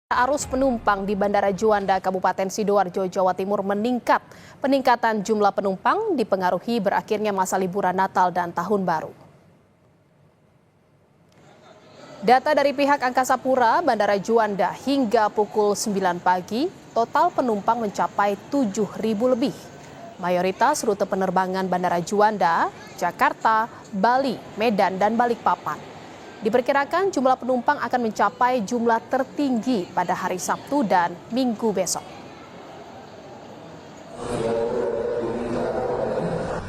Arus penumpang di Bandara Juanda, Kabupaten Sidoarjo, Jawa Timur meningkat. Peningkatan jumlah penumpang dipengaruhi berakhirnya masa liburan Natal dan Tahun Baru. Data dari pihak Angkasa Pura Bandara Juanda hingga pukul 9 pagi, total penumpang mencapai 7.000 lebih. Mayoritas rute penerbangan Bandara Juanda, Jakarta, Bali, Medan, dan Balikpapan. Diperkirakan jumlah penumpang akan mencapai jumlah tertinggi pada hari Sabtu dan Minggu besok.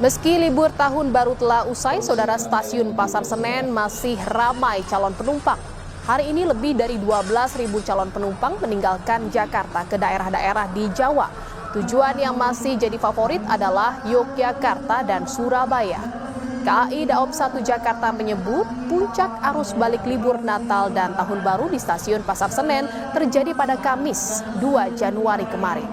Meski libur tahun baru telah usai, saudara, stasiun Pasar Senen masih ramai calon penumpang. Hari ini lebih dari 12.000 calon penumpang meninggalkan Jakarta ke daerah-daerah di Jawa. Tujuan yang masih jadi favorit adalah Yogyakarta dan Surabaya. KAI Daob 1 Jakarta menyebut puncak arus balik libur Natal dan Tahun Baru di stasiun Pasar Senen terjadi pada Kamis 2 Januari kemarin.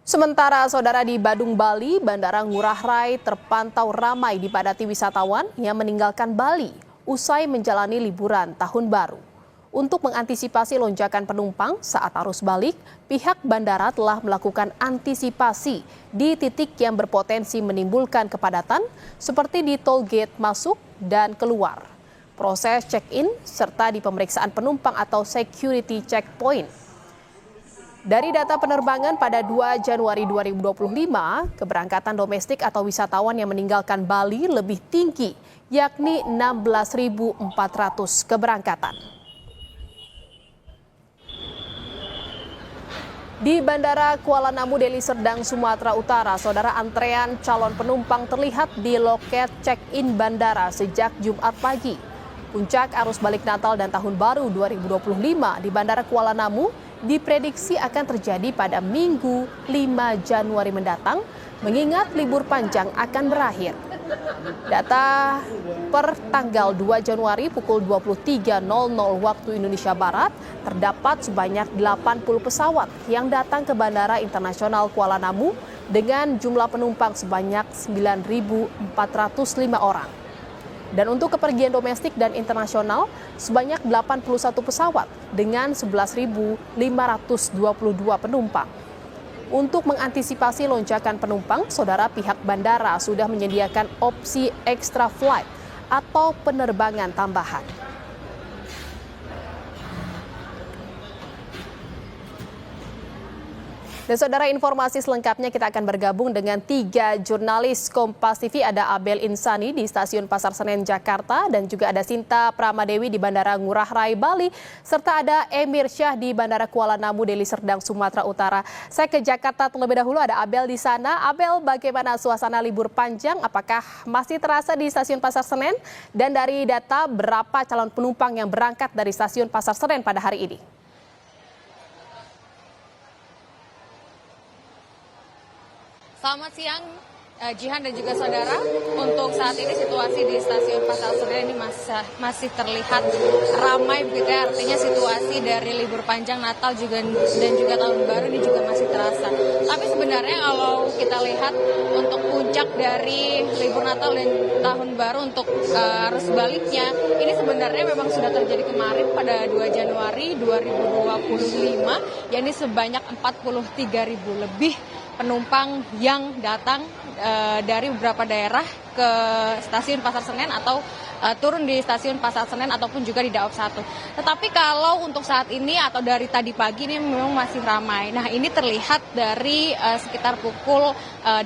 Sementara saudara, di Badung, Bali, Bandara Ngurah Rai terpantau ramai dipadati wisatawan yang meninggalkan Bali usai menjalani liburan Tahun Baru. Untuk mengantisipasi lonjakan penumpang saat arus balik, pihak bandara telah melakukan antisipasi di titik yang berpotensi menimbulkan kepadatan seperti di tol gate masuk dan keluar, proses check-in, serta di pemeriksaan penumpang atau security checkpoint. Dari data penerbangan pada 2 Januari 2025, keberangkatan domestik atau wisatawan yang meninggalkan Bali lebih tinggi, yakni 16.400 keberangkatan. Di Bandara Kuala Namu, Deli Serdang, Sumatera Utara, saudara, antrean calon penumpang terlihat di loket check-in bandara sejak Jumat pagi. Puncak arus balik Natal dan Tahun Baru 2025 di Bandara Kuala Namu diprediksi akan terjadi pada Minggu 5 Januari mendatang, mengingat libur panjang akan berakhir. Data per tanggal 2 Januari pukul 23.00 waktu Indonesia Barat, terdapat sebanyak 80 pesawat yang datang ke Bandara Internasional Kuala Namu dengan jumlah penumpang sebanyak 9.405 orang. Dan untuk kepergian domestik dan internasional sebanyak 81 pesawat dengan 11.522 penumpang. Untuk mengantisipasi lonjakan penumpang, saudara, pihak bandara sudah menyediakan opsi extra flight atau penerbangan tambahan. Dan saudara, informasi selengkapnya kita akan bergabung dengan 3 jurnalis Kompas TV. Ada Abel Insani di Stasiun Pasar Senen, Jakarta, dan juga ada Sinta Pramadewi di Bandara Ngurah Rai, Bali, serta ada Emir Syah di Bandara Kuala Namu, Deli Serdang, Sumatera Utara. Saya ke Jakarta terlebih dahulu, ada Abel di sana. Abel, bagaimana suasana libur panjang? Apakah masih terasa di Stasiun Pasar Senen? Dan dari data, berapa calon penumpang yang berangkat dari Stasiun Pasar Senen pada hari ini? Selamat siang, Jihan dan juga saudara. Untuk saat ini situasi di Stasiun Pasar Senen ini masih terlihat ramai begitu ya. Artinya situasi dari libur panjang Natal dan juga Tahun Baru ini juga masih terasa. Tapi sebenarnya kalau kita lihat untuk puncak dari libur Natal dan Tahun Baru untuk arus baliknya, ini sebenarnya memang sudah terjadi kemarin pada 2 Januari 2025, yakni sebanyak 43.000 lebih penumpang yang datang dari beberapa daerah ke Stasiun Pasar Senen atau turun di Stasiun Pasar Senen ataupun juga di Daob 1. Tetapi kalau untuk saat ini atau dari tadi pagi ini memang masih ramai. Nah, ini terlihat dari sekitar pukul 8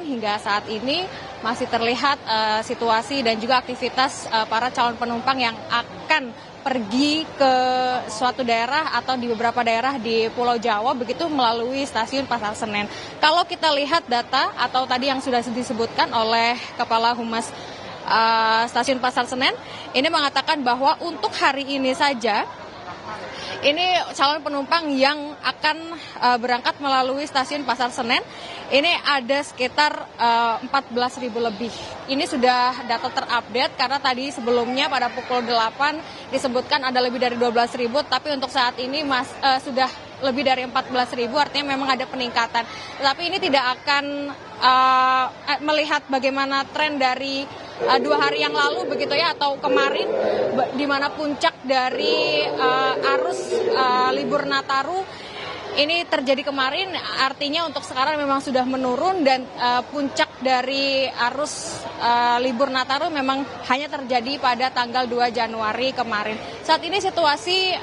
hingga saat ini masih terlihat situasi dan juga aktivitas para calon penumpang yang akan pergi ke suatu daerah atau di beberapa daerah di Pulau Jawa begitu melalui Stasiun Pasar Senen. Kalau kita lihat data atau tadi yang sudah disebutkan oleh Kepala Humas Stasiun Pasar Senen, ini mengatakan bahwa untuk hari ini saja ini calon penumpang yang akan berangkat melalui Stasiun Pasar Senen ini ada sekitar 14.000 lebih. Ini sudah data terupdate karena tadi sebelumnya pada pukul 8 disebutkan ada lebih dari 12.000, tapi untuk saat ini sudah lebih dari 14.000, artinya memang ada peningkatan. Tapi ini tidak akan melihat bagaimana tren dari 2 hari yang lalu begitu ya, atau kemarin, di mana puncak dari arus libur Nataru ini terjadi kemarin, artinya untuk sekarang memang sudah menurun dan puncak dari arus libur Nataru memang hanya terjadi pada tanggal 2 Januari kemarin. Saat ini situasi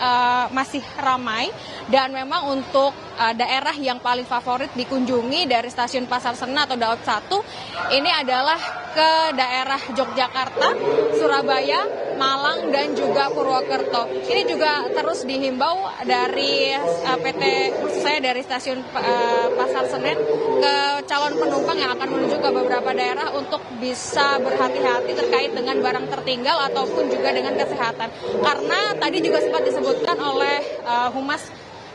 masih ramai dan memang untuk daerah yang paling favorit dikunjungi dari stasiun Pasar Senen atau Daob 1 ini adalah ke daerah Yogyakarta, Surabaya, Malang, dan juga Purwokerto. Ini juga terus dihimbau dari PT, maksud saya dari stasiun Pasar Senen ke calon penumpang yang akan menuju ke beberapa daerah untuk bisa berhati-hati terkait dengan barang tertinggal ataupun juga dengan kesehatan. Karena tadi juga sempat disebutkan oleh Humas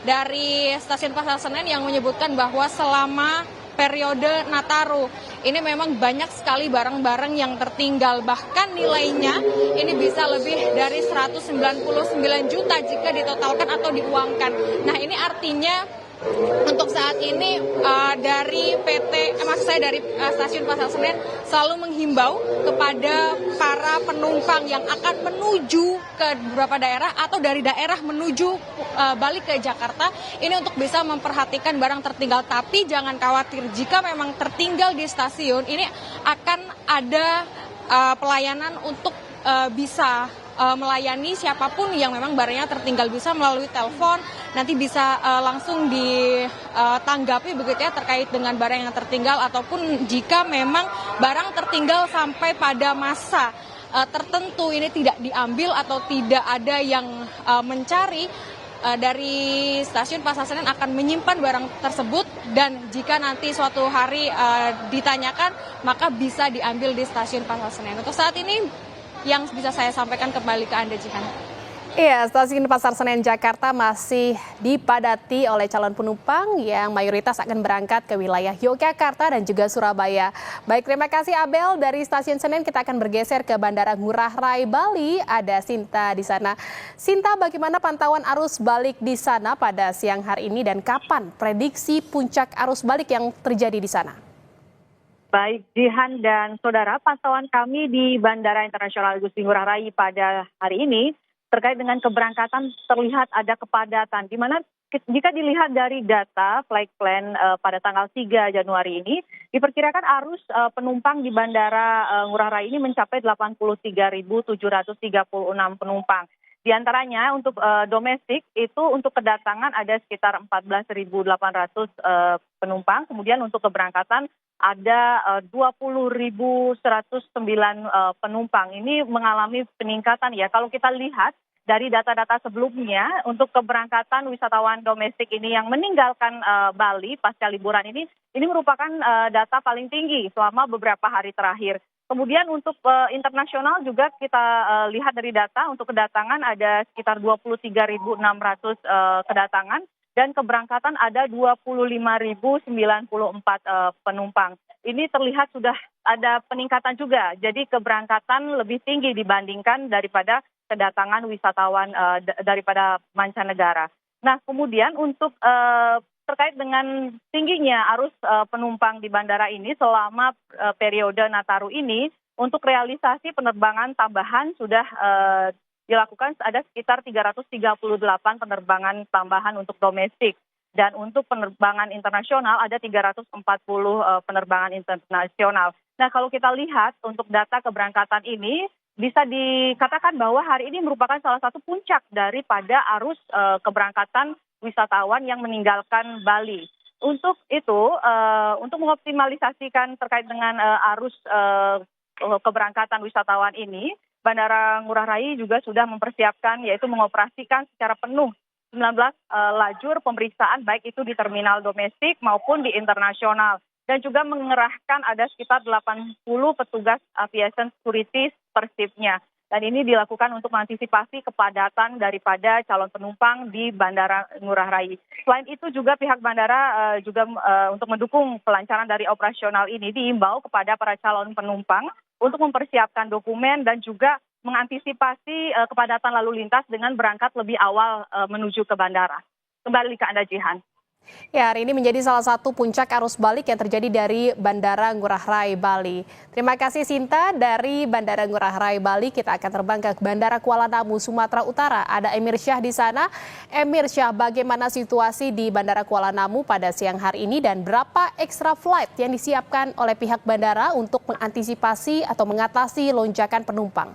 dari stasiun Pasar Senen yang menyebutkan bahwa selama periode Nataru ini memang banyak sekali barang-barang yang tertinggal, bahkan nilainya ini bisa lebih dari 199 juta jika ditotalkan atau diuangkan. Nah, ini artinya untuk saat ini dari maksud saya dari stasiun Pasar Senen selalu menghimbau kepada para penumpang yang akan menuju ke beberapa daerah atau dari daerah menuju balik ke Jakarta ini untuk bisa memperhatikan barang tertinggal. Tapi jangan khawatir, jika memang tertinggal di stasiun ini akan ada pelayanan untuk bisa melayani siapapun yang memang barangnya tertinggal, bisa melalui telepon, nanti bisa langsung ditanggapi begitu ya terkait dengan barang yang tertinggal, ataupun jika memang barang tertinggal sampai pada masa tertentu ini tidak diambil atau tidak ada yang mencari, dari stasiun Pasar Senen akan menyimpan barang tersebut dan jika nanti suatu hari ditanyakan maka bisa diambil di stasiun Pasar Senen. Untuk saat ini yang bisa saya sampaikan kembali ke Anda, Jihan. Iya, stasiun Pasar Senen Jakarta masih dipadati oleh calon penumpang yang mayoritas akan berangkat ke wilayah Yogyakarta dan juga Surabaya. Baik, terima kasih Abel dari stasiun Senen. Kita akan bergeser ke Bandara Ngurah Rai Bali. Ada Sinta di sana. Sinta, bagaimana pantauan arus balik di sana pada siang hari ini dan kapan prediksi puncak arus balik yang terjadi di sana? Baik, Jihan dan saudara, pantauan kami di Bandara Internasional Igusti Ngurah Rai pada hari ini terkait dengan keberangkatan terlihat ada kepadatan, di mana jika dilihat dari data flight plan pada tanggal 3 Januari ini, diperkirakan arus penumpang di Bandara Ngurah Rai ini mencapai 83.736 penumpang. Di antaranya untuk domestik itu untuk kedatangan ada sekitar 14.800 penumpang, kemudian untuk keberangkatan ada 20.109 penumpang. Ini mengalami peningkatan ya. Kalau kita lihat dari data-data sebelumnya untuk keberangkatan wisatawan domestik ini yang meninggalkan Bali pasca liburan ini merupakan data paling tinggi selama beberapa hari terakhir. Kemudian untuk internasional juga kita lihat dari data untuk kedatangan ada sekitar 23.600 kedatangan dan keberangkatan ada 25.094 penumpang. Ini terlihat sudah ada peningkatan juga, jadi keberangkatan lebih tinggi dibandingkan daripada kedatangan wisatawan daripada mancanegara. Nah, kemudian untuk terkait dengan tingginya arus penumpang di bandara ini selama periode Nataru ini, untuk realisasi penerbangan tambahan sudah dilakukan ada sekitar 338 penerbangan tambahan untuk domestik. Dan untuk penerbangan internasional ada 340 penerbangan internasional. Nah, kalau kita lihat untuk data keberangkatan ini, bisa dikatakan bahwa hari ini merupakan salah satu puncak daripada arus keberangkatan wisatawan yang meninggalkan Bali. Untuk itu, untuk mengoptimalisasikan terkait dengan arus keberangkatan wisatawan ini, Bandara Ngurah Rai juga sudah mempersiapkan, yaitu mengoperasikan secara penuh 19 lajur pemeriksaan baik itu di terminal domestik maupun di internasional. Dan juga mengerahkan ada sekitar 80 petugas aviation security per shift-nya. Dan ini dilakukan untuk mengantisipasi kepadatan daripada calon penumpang di Bandara Ngurah Rai. Selain itu juga pihak bandara juga untuk mendukung kelancaran dari operasional ini diimbau kepada para calon penumpang untuk mempersiapkan dokumen dan juga mengantisipasi kepadatan lalu lintas dengan berangkat lebih awal menuju ke bandara. Kembali ke Anda, Jihan. Ya, hari ini menjadi salah satu puncak arus balik yang terjadi dari Bandara Ngurah Rai, Bali. Terima kasih Sinta dari Bandara Ngurah Rai, Bali. Kita akan terbang ke Bandara Kuala Namu, Sumatera Utara. Ada Emir Syah di sana. Emir Syah, bagaimana situasi di Bandara Kuala Namu pada siang hari ini dan berapa extra flight yang disiapkan oleh pihak bandara untuk mengantisipasi atau mengatasi lonjakan penumpang?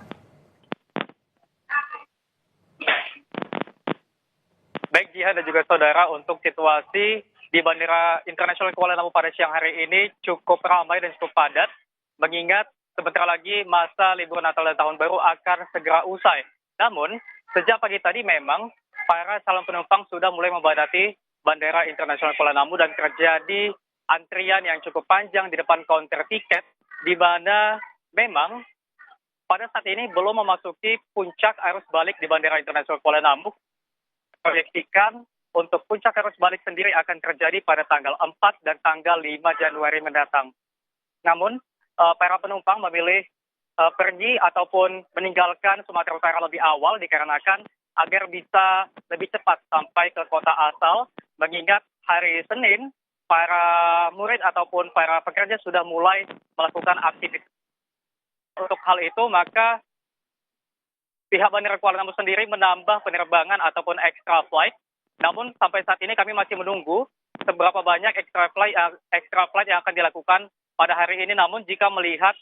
Baik Jihan dan juga saudara, untuk situasi di Bandara Internasional Kuala Namu pada siang hari ini cukup ramai dan cukup padat, mengingat sebentar lagi masa libur Natal dan Tahun Baru akan segera usai. Namun, sejak pagi tadi memang para calon penumpang sudah mulai membadati Bandara Internasional Kuala Namu dan terjadi antrian yang cukup panjang di depan kaunter tiket, di mana memang pada saat ini belum memasuki puncak arus balik di Bandara Internasional Kuala Namu. Proyeksikan untuk puncak arus balik sendiri akan terjadi pada tanggal 4 dan tanggal 5 Januari mendatang. Namun, para penumpang memilih pergi ataupun meninggalkan Sumatera Utara lebih awal dikarenakan agar bisa lebih cepat sampai ke kota asal, mengingat hari Senin para murid ataupun para pekerja sudah mulai melakukan aktivitas. Untuk hal itu, maka pihak Bandara Kuala Namu sendiri menambah penerbangan ataupun extra flight. Namun sampai saat ini kami masih menunggu seberapa banyak extra flight yang akan dilakukan pada hari ini. Namun jika melihat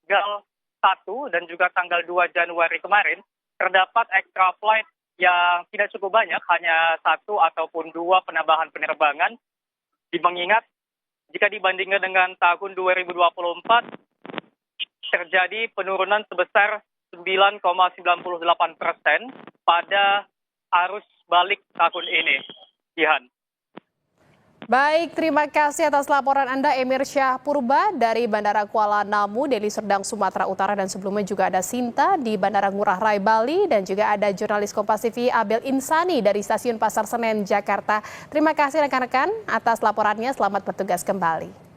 tanggal 1 dan juga tanggal 2 Januari kemarin, terdapat extra flight yang tidak cukup banyak, hanya 1 ataupun 2 penambahan penerbangan. Mengingat jika dibandingkan dengan tahun 2024, terjadi penurunan sebesar 9,98% pada arus balik tahun ini. Jihan. Baik, terima kasih atas laporan Anda Emir Syah Purba dari Bandara Kuala Namu, Deli Serdang, Sumatera Utara, dan sebelumnya juga ada Sinta di Bandara Ngurah Rai, Bali, dan juga ada jurnalis Kompas TV Abel Insani dari Stasiun Pasar Senen, Jakarta. Terima kasih rekan-rekan atas laporannya, selamat bertugas kembali.